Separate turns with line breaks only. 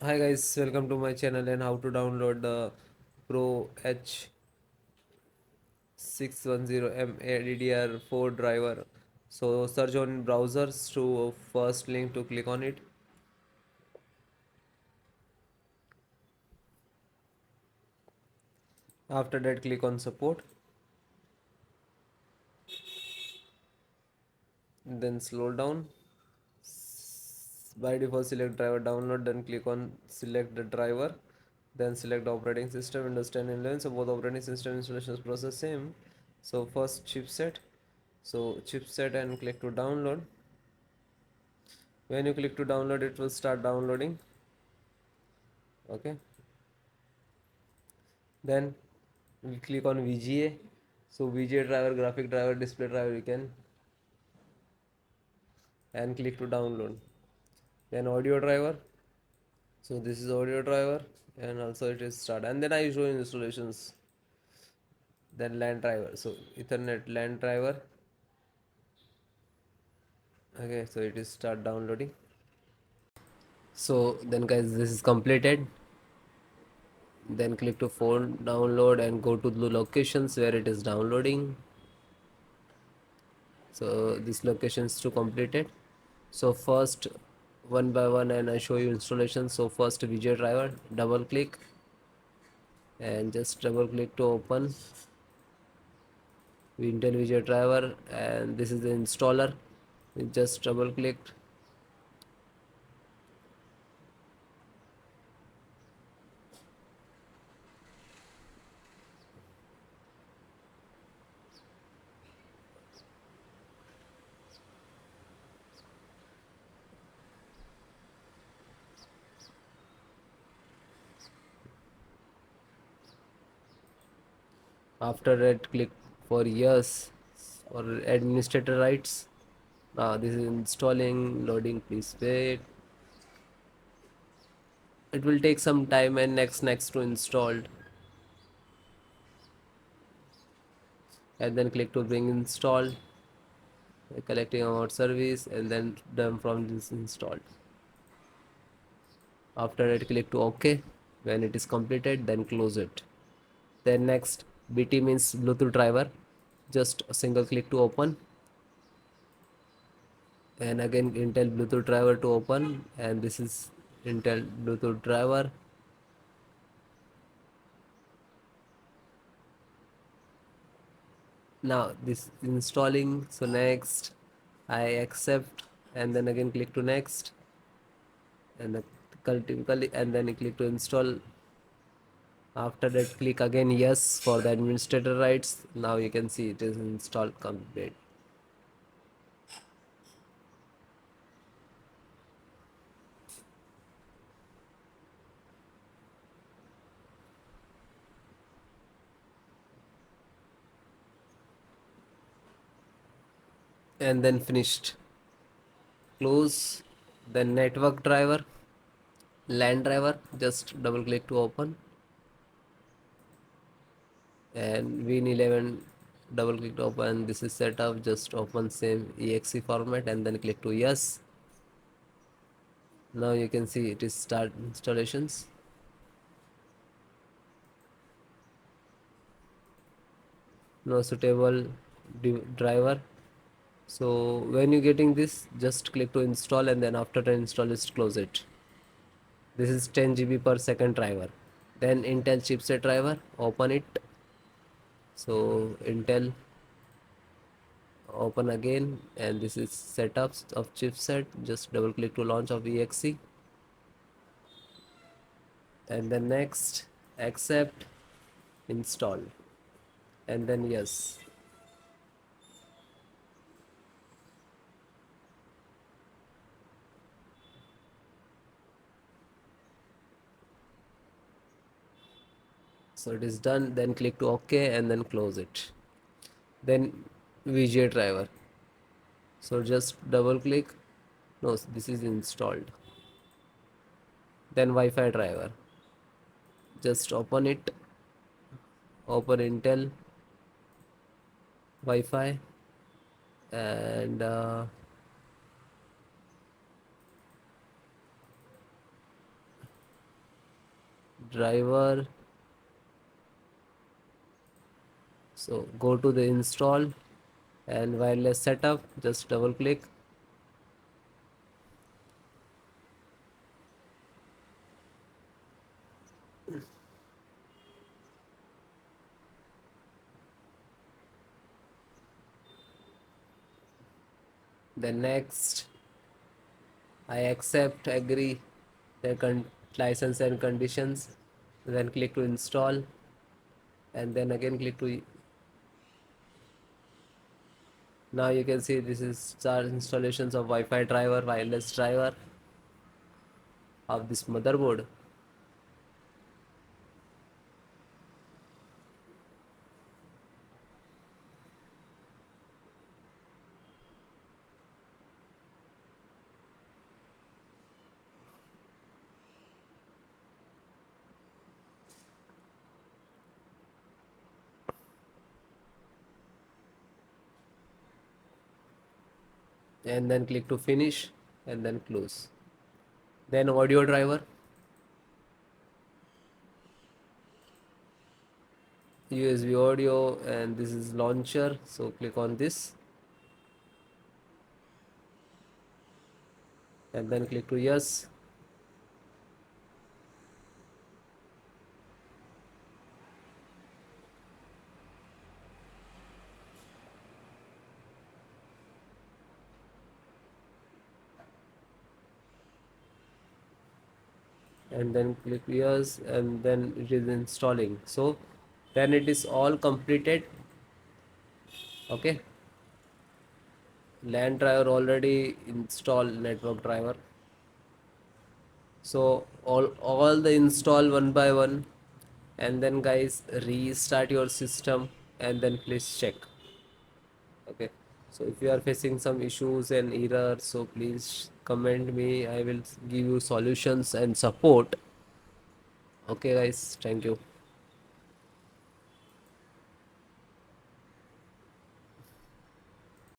Hi guys, welcome to my channel and how to download the Pro H610M-A DDR4 driver. So search on browsers to first link to click on it. After that click on support. Then scroll down. By default select driver download, then click on select the driver. Then select operating system Windows 10 and 11. So both operating system installations process same. So first chipset. So chipset and click to download. When you click to download, it will start downloading. Okay, then we click on VGA. So VGA driver, graphic driver, display driver you can, and click to download. Then audio driver. So this is audio driver, and also it is start. And then I show installations. Then LAN driver. So Ethernet LAN driver. Okay, so it is start downloading. So then guys, this is completed. Then click to phone download and go to the locations where it is downloading. So this location is to completed. So first one by one and I show you installation. So first VJ driver, double click and just double click to open Intel VJ driver, and this is the installer. You just double click. After that click for yes or administrator rights. Now this is installing, loading, please wait. It will take some time, and next to installed, and then click to bring installed, collecting about service, and then done from this installed. After that click to OK. When it is completed, then close it. Then next, BT means Bluetooth driver. Just a single click to open, and again Intel Bluetooth driver to open, and this is Intel Bluetooth driver. Now this installing. So next I accept, and then again click to next, and typically, and then you click to install. After that click again yes for the administrator rights. Now you can see it is installed complete. And then finished. Close. Then network driver, LAN driver, just double click to open, and Win11 double click to open. This is set up, just open same exe format and then click to yes. Now you can see it is start installations. No suitable driver. So when you getting this, just click to install, and then after the install, just close it. This is 10 GB per second driver. Then Intel chipset driver, open it. So Intel, open again, and this is setups of chipset. Just double click to launch of exe, and then next, accept, install, and then yes. So it is done. Then click to OK and then close it. Then VGA driver. So just double click. No, this is installed. Then Wi-Fi driver. Just open it. Open Intel Wi-Fi, and driver. So go to the install and wireless setup, just double click. Then next, I accept, agree the license and conditions. Then click to install, and then again click to. Now you can see this is our installations of Wi-Fi driver, wireless driver of this motherboard. And then click to finish and then close. Then audio driver, USB audio, and this is launcher, so click on this and then click to yes. And then click yes, and then it is installing. So then it is all completed. Okay, LAN driver already installed, network driver. So all the install one by one, and then guys restart your system and then please check. Okay, so if you are facing some issues and errors, so please comment me, I will give you solutions and support. Okay guys, thank you.